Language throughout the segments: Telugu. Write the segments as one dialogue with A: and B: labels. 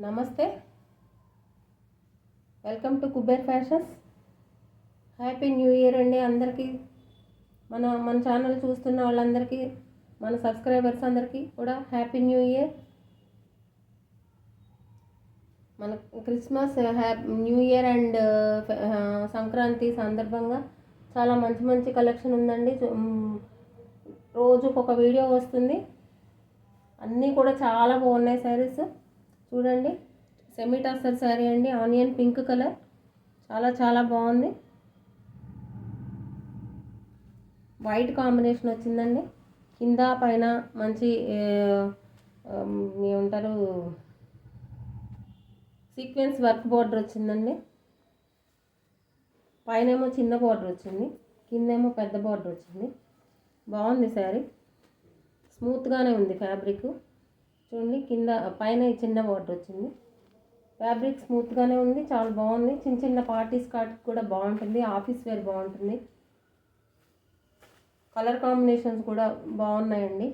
A: నమస్తే, welcome to Kuber fashions. Happy new year అండి అందరికీ. మన ఛానల్ చూస్తున్న వాళ్ళందరికీ, మన సబ్స్క్రైబర్స్ అందరికీ కూడా హ్యాపీ న్యూ ఇయర్. మన Christmas, new year and Sankranti సందర్భంగా చాలా మంచి మంచి కలెక్షన్ ఉందండి. రోజుకు ఒక వీడియో వస్తుంది. అన్నీ కూడా చాలా బాగున్నాయి శారీస్. చూడండి, సెమీ టస్సర్ శారీ అండి, ఆనియన్ పింక్ కలర్, చాలా చాలా బాగుంది. వైట్ కాంబినేషన్ వచ్చిందండి. కింద పైన మంచి ఏమంటారు, సీక్వెన్స్ వర్క్ బార్డర్ వచ్చిందండి. పైనేమో చిన్న బార్డర్ వచ్చింది, కిందేమో పెద్ద బార్డర్ వచ్చింది. బాగుంది శారీ, స్మూత్గానే ఉంది ఫ్యాబ్రిక్. చూడండి, కింద పైన చిన్న బార్డర్ వచ్చింది. ఫ్యాబ్రిక్ స్మూత్గానే ఉంది, చాలా బాగుంది. చిన్న చిన్న పార్టీస్ కార్డ్కి కూడా బాగుంటుంది, ఆఫీస్ వేర్ బాగుంటుంది. కలర్ కాంబినేషన్స్ కూడా బాగున్నాయండి.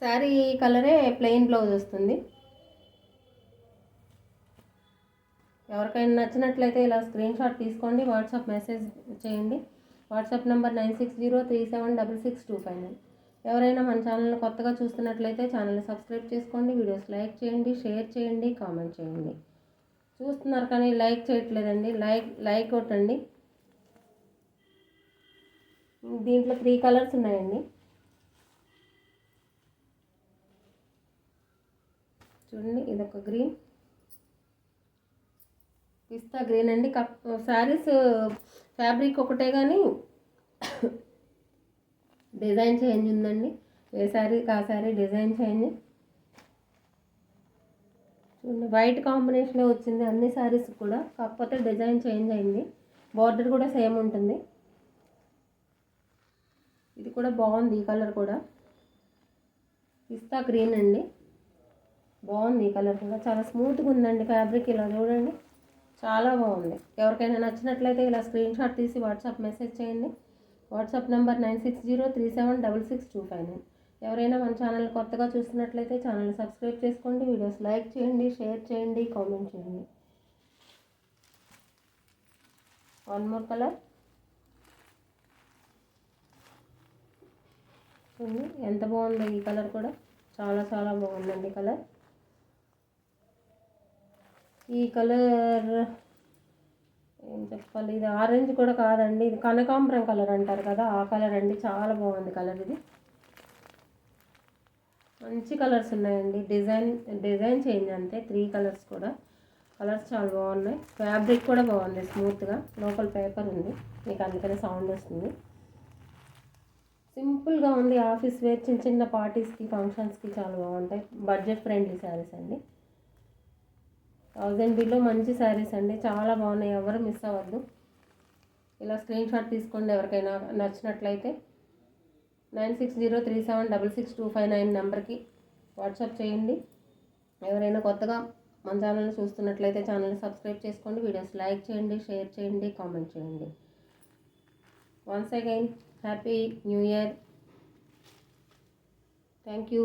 A: శారీ కలరే ప్లెయిన్ బ్లౌజ్ వస్తుంది. ఎవరికైనా నచ్చినట్లయితే ఇలా స్క్రీన్ షాట్ తీసుకోండి, వాట్సాప్ మెసేజ్ చేయండి. WhatsApp number 9603766259. ఎవరైనా మన ఛానల్ని కొత్తగా చూస్తున్నట్లయితే ఛానల్ని సబ్స్క్రైబ్ చేసుకోండి, వీడియోస్ లైక్ చేయండి, షేర్ చేయండి, కామెంట్ చేయండి. చూస్తున్నారు కానీ లైక్ చేయట్లేదండి, లైక్ కొట్టండి. దీంట్లో 3 కలర్స్ ఉన్నాయండి. చూడండి, ఇదొక గ్రీన్, పిస్తా గ్రీన్ అండి. శారీస్ ఫ్యాబ్రిక్ ఒకటే కానీ డిజైన్ చేంజ్ ఉందండి. ఏ శారీకి ఆ శారీ డిజైన్ చేంజ్. చూడండి, వైట్ కాంబినేషన్లో వచ్చింది అన్ని శారీస్ కూడా, కాకపోతే డిజైన్ చేంజ్ అయింది. బార్డర్ కూడా సేమ్ ఉంటుంది. ఇది కూడా బాగుంది, ఈ కలర్ కూడా పిస్తా గ్రీన్ అండి. బాగుంది ఈ కలర్ కూడా, చాలా స్మూత్గా ఉందండి ఫ్యాబ్రిక్. ఇలా చూడండి, చాలా బాగుంది. ఎవరికైనా నచ్చినట్లయితే ఇలా స్క్రీన్ షాట్ తీసి వాట్సాప్ మెసేజ్ చేయండి. WhatsApp number 9603766259. ఎవరైనా మన ఛానల్ కొత్తగా చూస్తున్నట్లయితే ఛానల్ని సబ్స్క్రైబ్ చేసుకోండి, వీడియోస్ లైక్ చేయండి, షేర్ చేయండి, కామెంట్ చేయండి. వన్ మోర్ కలర్ చూడండి, ఎంత బాగుందో ఈ కలర్ కూడా, చాలా చాలా బాగుందండి కలర్. ఈ కలర్ ఏం చెప్పాలి, ఇది ఆరెంజ్ కూడా కాదండి, ఇది కనకాంబరం కలర్ అంటారు కదా, ఆ కలర్ అండి. చాలా బాగుంది కలర్. ఇది మంచి కలర్స్ ఉన్నాయండి. డిజైన్ చేంజ్ అంతే. 3 కలర్స్ కూడా, కలర్స్ చాలా బాగున్నాయి. ఫ్యాబ్రిక్ కూడా బాగుంది, స్మూత్గా. లోపల పేపర్ ఉంది, మీకు అందుకనే సౌండ్ వస్తుంది. సింపుల్గా ఉంది, ఆఫీస్ వేర్, చిన్న చిన్న పార్టీస్కి, ఫంక్షన్స్కి చాలా బాగుంటాయి. బడ్జెట్ ఫ్రెండ్లీ శారీస్ అండి. 1000 బిలో మంచి శారీస్ అండి, చాలా బాగున్నాయి. ఎవరు మిస్ అవ్వద్దు. ఇలా స్క్రీన్ షాట్ తీసుకోండి ఎవరికైనా నచ్చినట్లయితే. 9603766259 నెంబర్కి వాట్సాప్ చేయండి. ఎవరైనా కొత్తగా మన ఛానల్ని చూస్తున్నట్లయితే ఛానల్ని సబ్స్క్రైబ్ చేసుకోండి, వీడియోస్ లైక్ చేయండి, షేర్ చేయండి, కామెంట్ చేయండి. Once again happy new year. Thank you.